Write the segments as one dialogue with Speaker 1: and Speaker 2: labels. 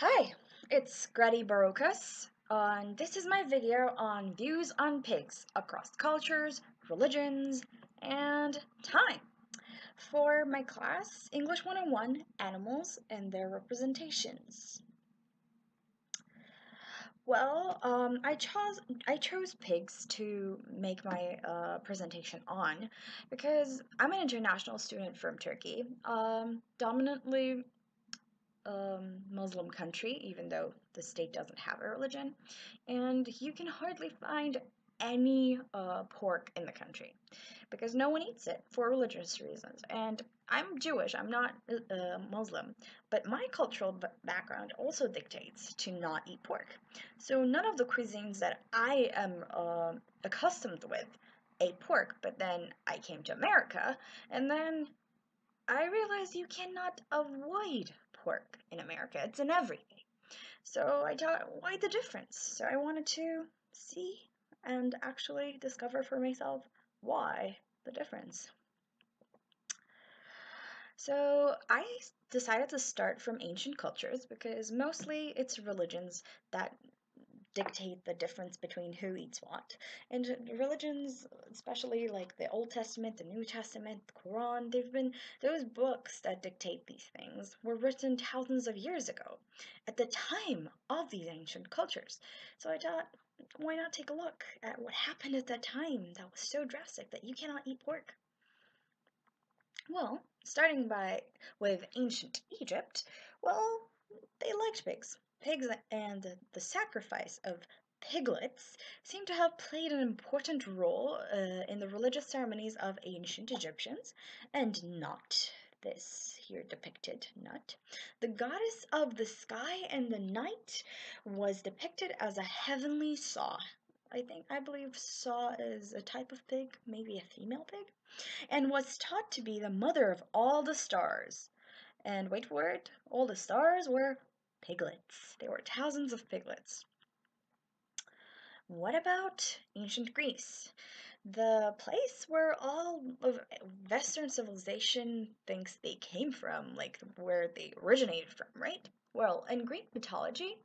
Speaker 1: Hi, it's Grady Barokas, and this is my video on views on pigs across cultures, religions, and time. For my class, English 101, Animals and Their Representations. I chose pigs to make my presentation on because I'm an international student from Turkey, dominantly Muslim country, even though the state doesn't have a religion, and you can hardly find any pork in the country because no one eats it for religious reasons. And I'm Jewish, I'm not Muslim, but my cultural background also dictates to not eat pork. So none of the cuisines that I am accustomed with ate pork, but then I came to America, and then I realized you cannot avoid pork in America. It's in everything. So I thought, why the difference? So I wanted to see and actually discover for myself why the difference. So I decided to start from ancient cultures because mostly it's religions that dictate the difference between who eats what. And religions, especially like the Old Testament, the New Testament, the Quran, those books that dictate these things were written thousands of years ago, at the time of these ancient cultures. So I thought, why not take a look at what happened at that time that was so drastic that you cannot eat pork? Well, starting with ancient Egypt, well, they liked pigs. Pigs and the sacrifice of piglets seem to have played an important role in the religious ceremonies of ancient Egyptians, and not this here depicted nut. The goddess of the sky and the night was depicted as a heavenly saw. I believe saw is a type of pig, maybe a female pig, and was taught to be the mother of all the stars. And wait for it, all the stars were piglets. There were thousands of piglets. What about ancient Greece? The place where all of Western civilization thinks they came from, like where they originated from, right? Well, in Greek mythology,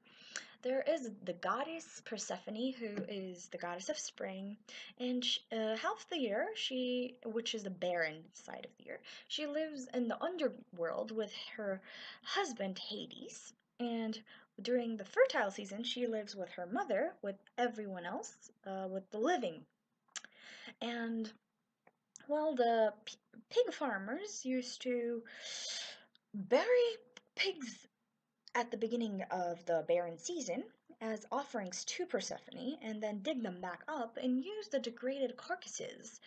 Speaker 1: there is the goddess Persephone, who is the goddess of spring, and half the year, which is the barren side of the year, she lives in the underworld with her husband Hades, and during the fertile season, she lives with her mother, with everyone else, with the living. And well, the pig farmers used to bury pigs at the beginning of the barren season as offerings to Persephone, and then dig them back up and use the degraded carcasses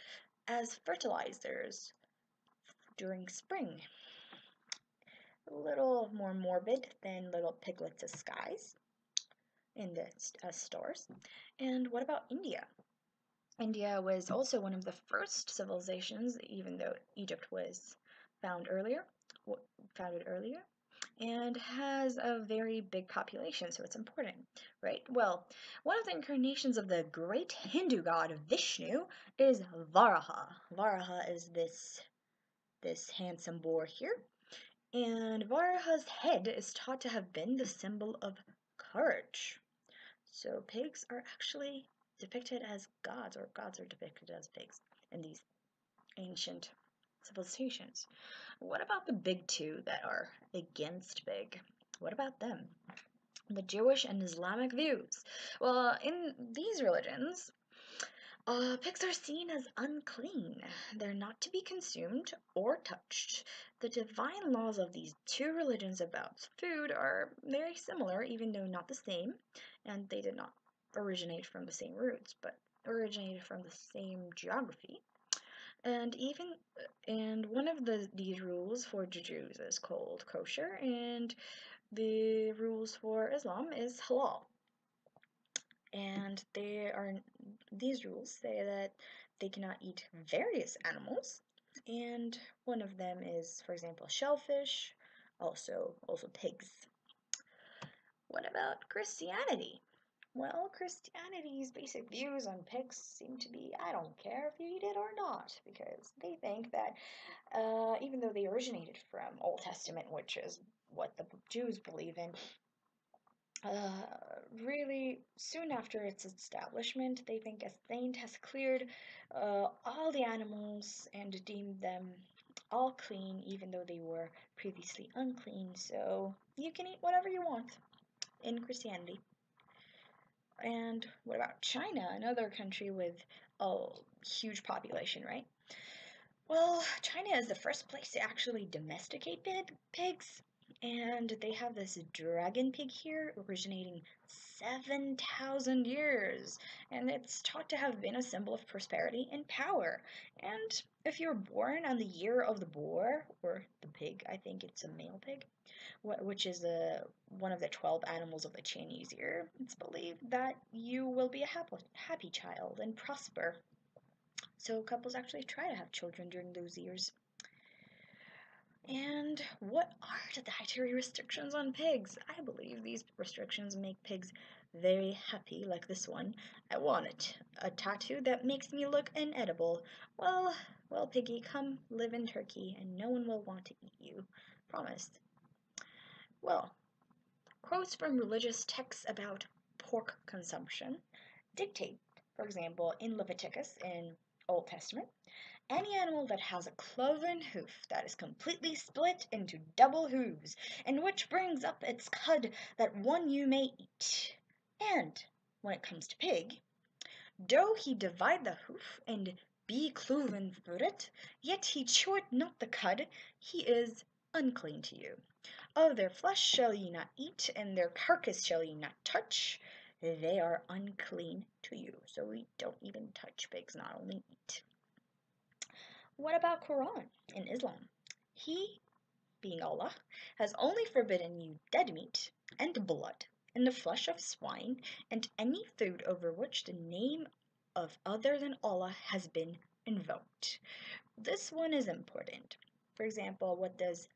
Speaker 1: as fertilizers during spring. A little more morbid than little piglet disguise in the stores. And what about India? India was also one of the first civilizations, even though Egypt was found earlier, founded earlier, and has a very big population, so it's important, right? Well, one of the incarnations of the great Hindu god Vishnu is Varaha. Varaha is this handsome boar here, and Varaha's head is thought to have been the symbol of courage. So pigs are actually depicted as gods, or gods are depicted as pigs in these ancient civilizations. What about the big two that are against pig? What about them? The Jewish and Islamic views. Well, in these religions, pigs are seen as unclean. They're not to be consumed or touched. The divine laws of these two religions about food are very similar, even though not the same, and they did not originate from the same roots, but originated from the same geography. And one of these rules for the Jews is called kosher, and the rules for Islam is halal. And these rules say that they cannot eat various animals, and one of them is, for example, shellfish, also pigs. What about Christianity? Well, Christianity's basic views on pigs seem to be, I don't care if you eat it or not, because they think that even though they originated from Old Testament, which is what the Jews believe in, Really, soon after its establishment, they think a saint has cleared all the animals and deemed them all clean, even though they were previously unclean. So you can eat whatever you want in Christianity. And what about China, another country with a huge population, right? Well, China is the first place to actually domesticate pigs, and they have this dragon pig here originating 7,000 years, and it's taught to have been a symbol of prosperity and power. And if you're born on the year of the boar, or the pig, I think it's a male pig, which is one of the 12 animals of the Chinese year, it's believed that you will be a happy child and prosper. So couples actually try to have children during those years. And what are the dietary restrictions on pigs? I believe these restrictions make pigs very happy, like this one. I want it. A tattoo that makes me look inedible. Well, piggy, come live in Turkey and no one will want to eat you. Promised. Well, quotes from religious texts about pork consumption dictate, for example, in Leviticus in Old Testament, any animal that has a cloven hoof that is completely split into double hooves, and which brings up its cud that one you may eat. And when it comes to pig, though he divide the hoof and be cloven through it, yet he cheweth not the cud, he is unclean to you. Of their flesh shall ye not eat, and their carcass shall ye not touch. They are unclean to you. So we don't even touch pigs, not only eat. What about Quran in Islam? He, being Allah, has only forbidden you dead meat and blood and the flesh of swine and any food over which the name of other than Allah has been invoked. This one is important. For example, what does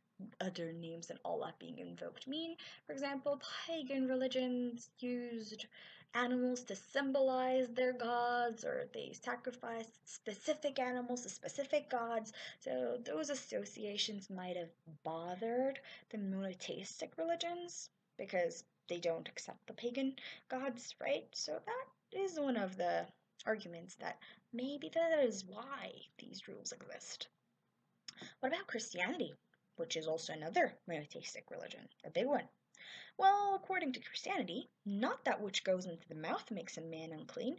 Speaker 1: other names than Allah being invoked mean? For example, pagan religions used animals to symbolize their gods, or they sacrificed specific animals to specific gods. So those associations might have bothered the monotheistic religions because they don't accept the pagan gods, right? So that is one of the arguments that maybe that is why these rules exist. What about Christianity, which is also another monotheistic religion, a big one? Well, according to Christianity, not that which goes into the mouth makes a man unclean,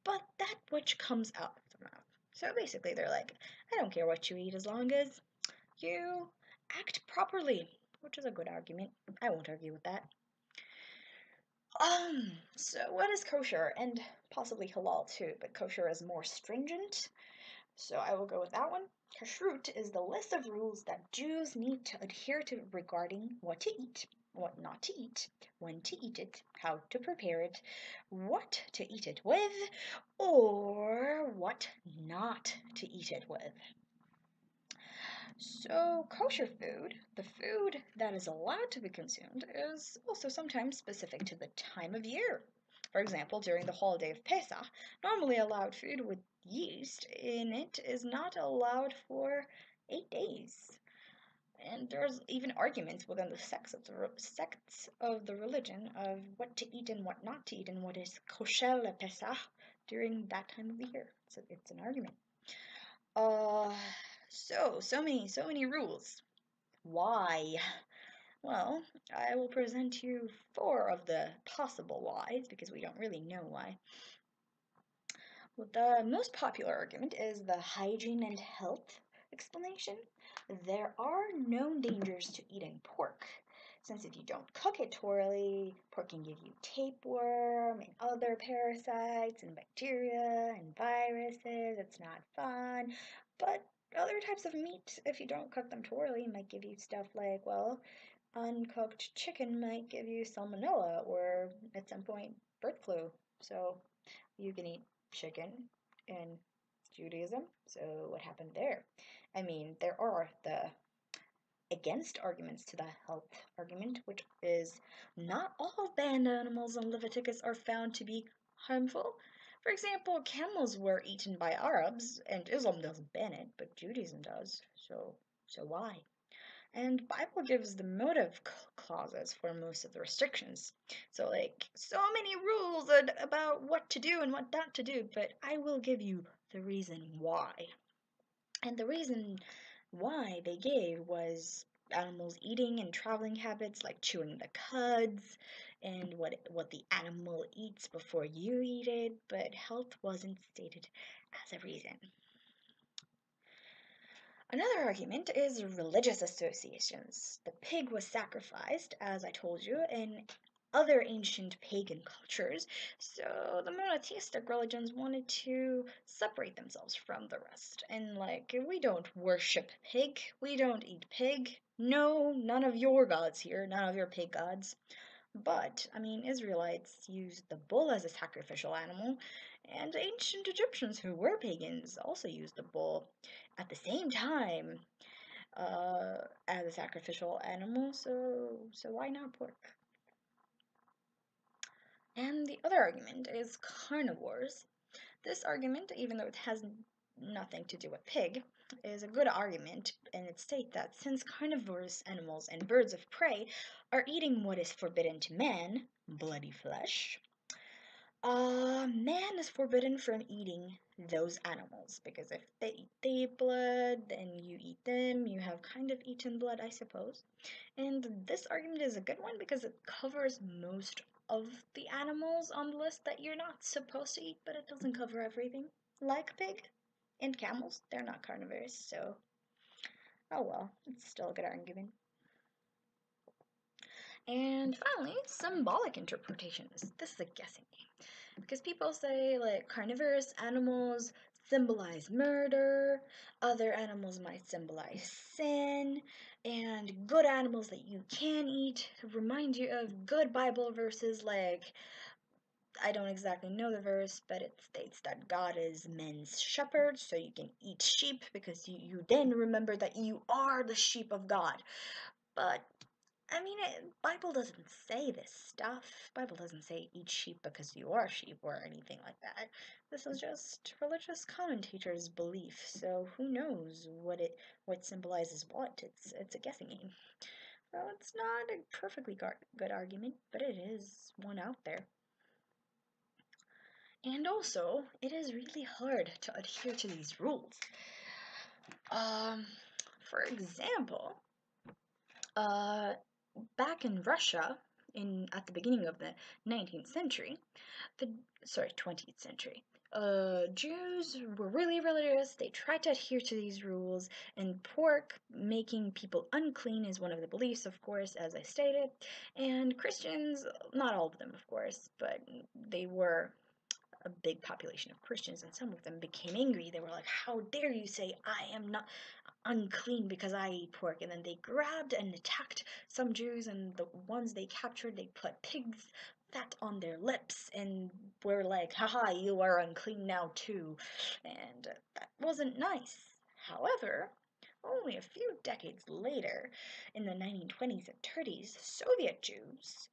Speaker 1: but that which comes out of the mouth. So basically, they're like, I don't care what you eat as long as you act properly, which is a good argument. I won't argue with that. So what is kosher? And possibly halal too, but kosher is more stringent. So I will go with that one. Kashrut is the list of rules that Jews need to adhere to regarding what to eat, what not to eat, when to eat it, how to prepare it, what to eat it with, or what not to eat it with. So, kosher food, the food that is allowed to be consumed, is also sometimes specific to the time of year. For example, during the holiday of Pesach, normally allowed food with yeast in it is not allowed for 8 days. And there's even arguments within the sects of the religion of what to eat and what not to eat, and what is kosher Pesach during that time of the year. So it's an argument. Uh, so many rules. Why? Well, I will present you 4 of the possible whys because we don't really know why. Well, the most popular argument is the hygiene and health explanation. There are known dangers to eating pork, since if you don't cook it thoroughly, pork can give you tapeworm and other parasites and bacteria and viruses. It's not fun. But other types of meat, if you don't cook them thoroughly, might give you stuff like, well, uncooked chicken might give you salmonella or at some point bird flu. So you can eat chicken in Judaism. So what happened there? I mean, there are the against arguments to the health argument, which is not all banned animals in Leviticus are found to be harmful. For example, camels were eaten by Arabs, and Islam doesn't ban it, but Judaism does. So why? And Bible gives the motive clauses for most of the restrictions. So like so many rules about what to do and what not to do, but I will give you the reason why. And the reason why they gave was animals eating and traveling habits, like chewing the cuds and what the animal eats before you eat it, but health wasn't stated as a reason. Another argument is religious associations. The pig was sacrificed, as I told you, in other ancient pagan cultures, so the monotheistic religions wanted to separate themselves from the rest. And, like, we don't worship pig, we don't eat pig. No, none of your gods here, none of your pig gods. But, I mean, Israelites used the bull as a sacrificial animal, and ancient Egyptians who were pagans also used the bull at the same time as a sacrificial animal, so why not pork? And the other argument is carnivores. This argument, even though it has nothing to do with pig, is a good argument, and it states that since carnivorous animals and birds of prey are eating what is forbidden to man, bloody flesh, man is forbidden from eating those animals, because if they eat blood, then you eat them, you have kind of eaten blood, I suppose. And this argument is a good one because it covers most of the animals on the list that you're not supposed to eat, but it doesn't cover everything. Like pig and camels, they're not carnivores, so oh well, it's still a good argument. And finally, symbolic interpretations. This is a guessing game. Because people say, like, carnivorous animals symbolize murder, other animals might symbolize sin, and good animals that you can eat remind you of good Bible verses like, I don't exactly know the verse, but it states that God is men's shepherd, so you can eat sheep because you then remember that you are the sheep of God. But I mean, Bible doesn't say this stuff. Bible doesn't say eat sheep because you are sheep or anything like that. This is just religious commentators' belief. So who knows what symbolizes what? It's a guessing game. Well, it's not a perfectly good argument, but it is one out there. And also, it is really hard to adhere to these rules. For example, back in Russia, at the beginning of the 19th century, 20th century, Jews were really religious. They tried to adhere to these rules, and pork making people unclean is one of the beliefs, of course, as I stated. And Christians, not all of them, of course, but they were a big population of Christians, and some of them became angry. They were like, how dare you say I am not unclean because I eat pork? And then they grabbed and attacked some Jews, and the ones they captured, they put pig's fat on their lips and were like, haha, you are unclean now too. And that wasn't nice. However, only a few decades later, in the 1920s and 30s, Soviet Jews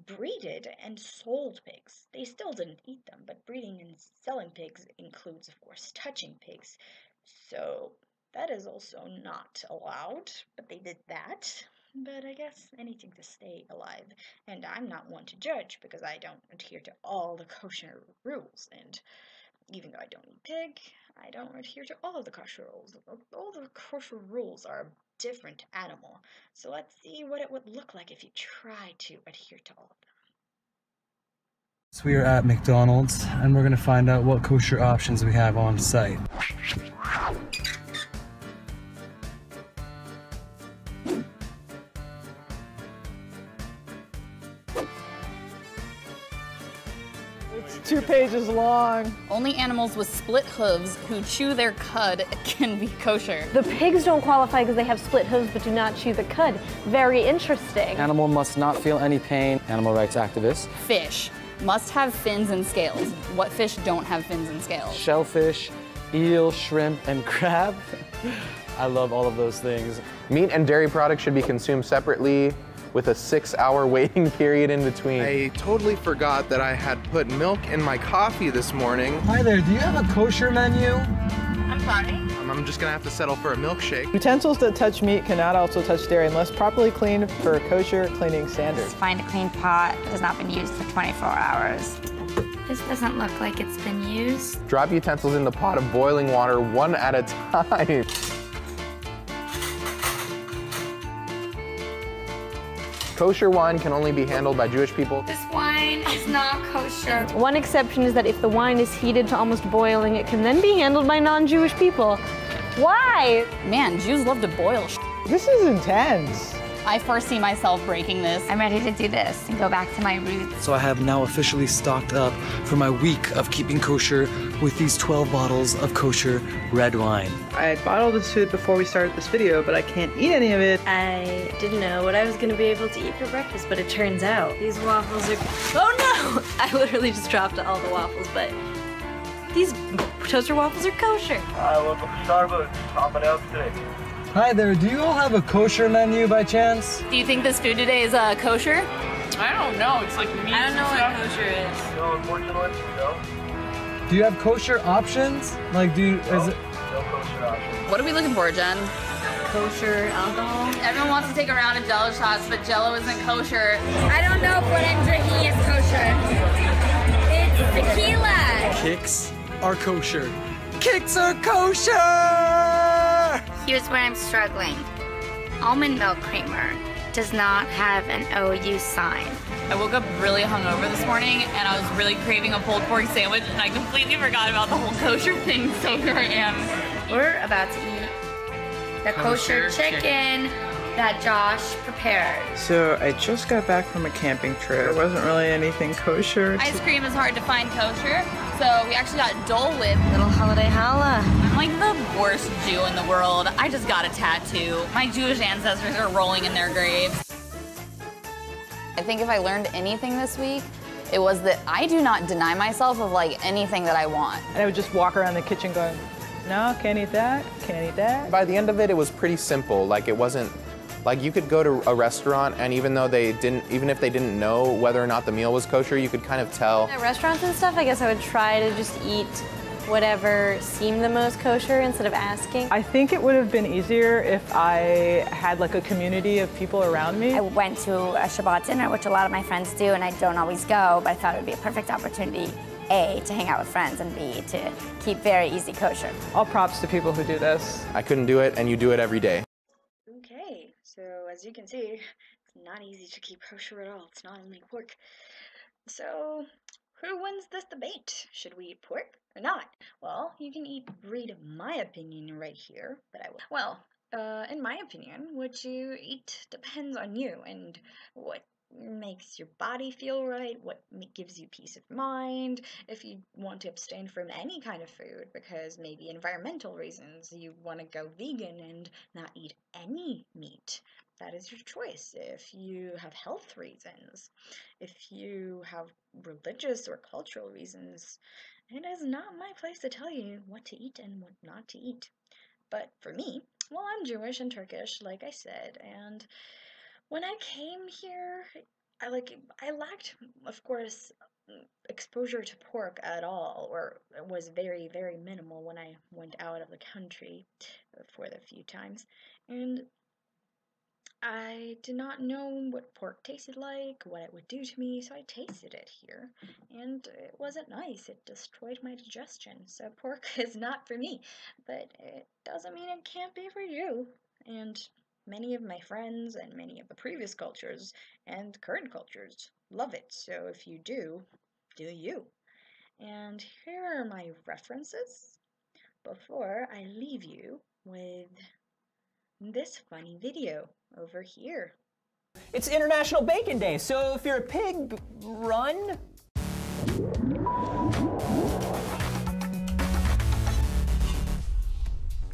Speaker 1: breeded and sold pigs. They still didn't eat them, but breeding and selling pigs includes, of course, touching pigs. So that is also not allowed, but they did that. But I guess anything to stay alive. And I'm not one to judge because I don't adhere to all the kosher rules. And even though I don't eat pig, I don't adhere to all of the kosher rules. All the kosher rules are a different animal. So let's see what it would look like if you try to adhere to all of them.
Speaker 2: So we are at McDonald's and we're going to find out what kosher options we have on site. It's 2 pages long.
Speaker 3: Only animals with split hooves who chew their cud can be kosher.
Speaker 4: The pigs don't qualify because they have split hooves but do not chew the cud. Very interesting.
Speaker 2: Animal must not feel any pain. Animal rights activists.
Speaker 3: Fish must have fins and scales. What fish don't have fins and scales?
Speaker 2: Shellfish, eel, shrimp, and crab. I love all of those things.
Speaker 5: Meat and dairy products should be consumed separately with a 6-hour waiting period in between.
Speaker 6: I totally forgot that I had put milk in my coffee this morning.
Speaker 2: Hi there, do you have a kosher menu?
Speaker 1: I'm
Speaker 3: sorry.
Speaker 5: I'm just gonna have to settle for a milkshake.
Speaker 6: Utensils that touch meat cannot also touch dairy unless properly cleaned per kosher cleaning standards.
Speaker 7: Find a clean pot that has not been used for 24 hours. This doesn't look like it's been used.
Speaker 5: Drop utensils in the pot of boiling water one at a time. Kosher wine can only be handled by Jewish people.
Speaker 7: This wine is not kosher.
Speaker 4: One exception is that if the wine is heated to almost boiling, it can then be handled by non-Jewish people. Why?
Speaker 3: Man, Jews love to boil sh**.
Speaker 6: This is intense.
Speaker 3: I foresee myself breaking this.
Speaker 7: I'm ready to do this and go back to my roots.
Speaker 2: So I have now officially stocked up for my week of keeping kosher with these 12 bottles of kosher red wine.
Speaker 6: I bought all this food before we started this video, but I can't eat any of it.
Speaker 8: I didn't know what I was going to be able to eat for breakfast, but it turns out these waffles are... Oh no! I literally just dropped all the waffles, but these toaster waffles are kosher.
Speaker 9: Hi, welcome to Starbucks. How may I help you today?
Speaker 2: Hi there, do you all have a kosher menu by chance?
Speaker 3: Do you think this food today is kosher?
Speaker 10: I don't know. It's like meat.
Speaker 8: I don't know what kosher is.
Speaker 9: No, unfortunately, no.
Speaker 2: Do you have kosher options? Like, is it?
Speaker 9: No kosher options.
Speaker 3: What are we looking for, Jen?
Speaker 8: Kosher alcohol?
Speaker 3: Everyone wants to take a round of Jello shots, but Jello isn't kosher.
Speaker 7: I don't know if what I'm drinking is kosher. It's tequila.
Speaker 2: Kicks are kosher. Kicks are kosher!
Speaker 7: Here's where I'm struggling. Almond milk creamer does not have an OU sign.
Speaker 3: I woke up really hungover this morning, and I was really craving a pulled pork sandwich, and I completely forgot about the whole kosher thing, so here I am.
Speaker 7: We're about to eat the kosher chicken that Josh prepared.
Speaker 6: So I just got back from a camping trip. There wasn't really anything kosher.
Speaker 3: Ice cream is hard to find kosher, so we actually got Dole Whip.
Speaker 8: Little holiday holla.
Speaker 3: I'm like the worst Jew in the world. I just got a tattoo. My Jewish ancestors are rolling in their graves. I think if I learned anything this week, it was that I do not deny myself of like anything that I want.
Speaker 6: And I would just walk around the kitchen going, no, can't eat that, can't eat that.
Speaker 5: By the end of it, it was pretty simple. Like, it wasn't, like, you could go to a restaurant and even if they didn't know whether or not the meal was kosher, you could kind of tell.
Speaker 4: At restaurants and stuff, I guess I would try to just eat whatever seemed the most kosher instead of asking.
Speaker 6: I think it would have been easier if I had like a community of people around me.
Speaker 7: I went to a Shabbat dinner, which a lot of my friends do, and I don't always go, but I thought it would be a perfect opportunity, A, to hang out with friends, and B, to keep very easy kosher.
Speaker 6: All props to people who do this.
Speaker 5: I couldn't do it, and you do it every day.
Speaker 1: Okay, so as you can see, it's not easy to keep kosher at all. It's not only pork. So, who wins this debate? Should we eat pork or not? Well, you can read my opinion right here, but I will. Well, in my opinion, what you eat depends on you and what makes your body feel right, what gives you peace of mind. If you want to abstain from any kind of food because maybe environmental reasons, you want to go vegan and not eat any meat, that is your choice. If you have health reasons, if you have religious or cultural reasons, it is not my place to tell you what to eat and what not to eat. But for me, well, I'm Jewish and Turkish, like I said, and when I came here, I lacked, of course, exposure to pork at all, or it was very, very minimal when I went out of the country for the few times, and I did not know what pork tasted like, what it would do to me, so I tasted it here, and it wasn't nice. It destroyed my digestion, so pork is not for me, but it doesn't mean it can't be for you, and many of my friends and many of the previous cultures and current cultures love it, so if you do you. And here are my references before I leave you with this funny video over here.
Speaker 11: It's International Bacon Day, so if you're a pig, run.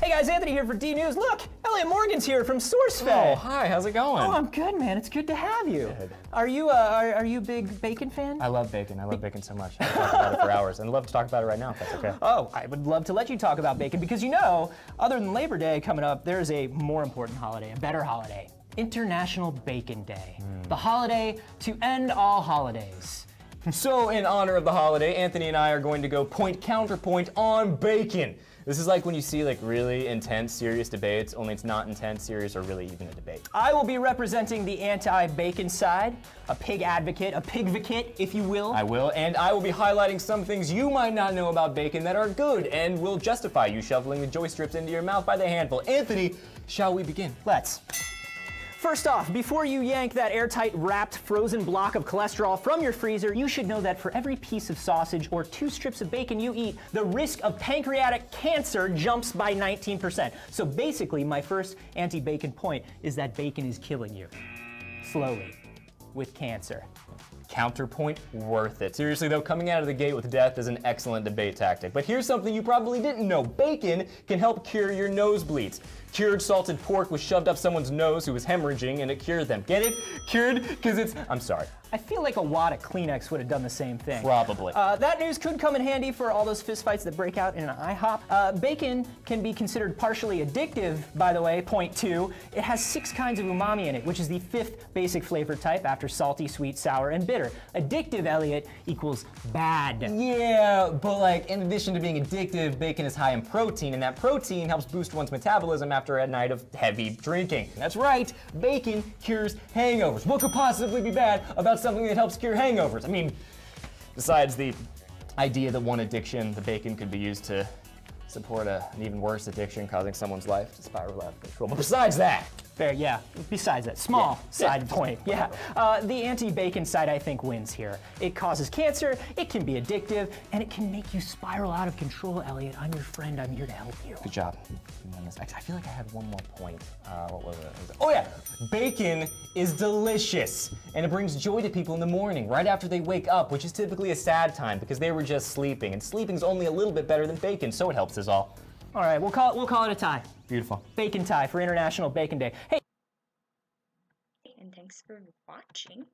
Speaker 11: Hey guys, Anthony here for D News. Look, Elliot Morgan's here from SourceFed.
Speaker 12: Oh, hi, how's it going?
Speaker 11: Oh, I'm good, man. It's good to have you. Good. Are you a big bacon fan?
Speaker 12: I love bacon. I love bacon so much. I could talk about it for hours, and I'd love to talk about it right now, if that's okay.
Speaker 11: Oh, I would love to let you talk about bacon because you know, other than Labor Day coming up, there's a more important holiday, a better holiday. International Bacon Day. The holiday to end all holidays.
Speaker 12: So, in honor of the holiday, Anthony and I are going to go point counterpoint on bacon. This is like when you see like really intense, serious debates, only it's not intense, serious, or really even a debate.
Speaker 11: I will be representing the anti-bacon side, a pig advocate, a pigvocate, if you will.
Speaker 12: I will, and I will be highlighting some things you might not know about bacon that are good and will justify you shoveling the joy strips into your mouth by the handful. Anthony, shall we begin?
Speaker 11: Let's. First off, before you yank that airtight wrapped frozen block of cholesterol from your freezer, you should know that for every piece of sausage or 2 strips of bacon you eat, the risk of pancreatic cancer jumps by 19%. So basically, my first anti-bacon point is that bacon is killing you. Slowly. With cancer.
Speaker 12: Counterpoint, worth it. Seriously though, coming out of the gate with death is an excellent debate tactic. But here's something you probably didn't know. Bacon can help cure your nosebleeds. Cured salted pork was shoved up someone's nose who was hemorrhaging and it cured them. Get it? Cured? Because it's, I'm sorry.
Speaker 11: I feel like a wad of Kleenex would have done the same thing.
Speaker 12: Probably.
Speaker 11: That news could come in handy for all those fistfights that break out in an IHOP. Bacon can be considered partially addictive, by the way, point 2. It has 6 kinds of umami in it, which is the 5th basic flavor type after salty, sweet, sour, and bitter. Addictive, Elliot, equals bad.
Speaker 12: Yeah, but like in addition to being addictive, bacon is high in protein, and that protein helps boost one's metabolism after a night of heavy drinking. That's right, bacon cures hangovers. What could possibly be bad about something that helps cure hangovers? I mean, besides the idea that one addiction, the bacon, could be used to support an even worse addiction, causing someone's life to spiral out of control. But besides that,
Speaker 11: fair, yeah. Besides that, small side point, yeah. The anti-bacon side, I think, wins here. It causes cancer, it can be addictive, and it can make you spiral out of control, Elliot. I'm your friend, I'm here to help you.
Speaker 12: Good job. I feel like I had one more point. What was it? Oh yeah, bacon is delicious, and it brings joy to people in the morning, right after they wake up, which is typically a sad time because they were just sleeping, and sleeping's only a little bit better than bacon, so it helps us all.
Speaker 11: All right, we'll call it a tie.
Speaker 12: Beautiful.
Speaker 11: Bacon tie for International Bacon Day. Hey.
Speaker 1: And thanks for watching.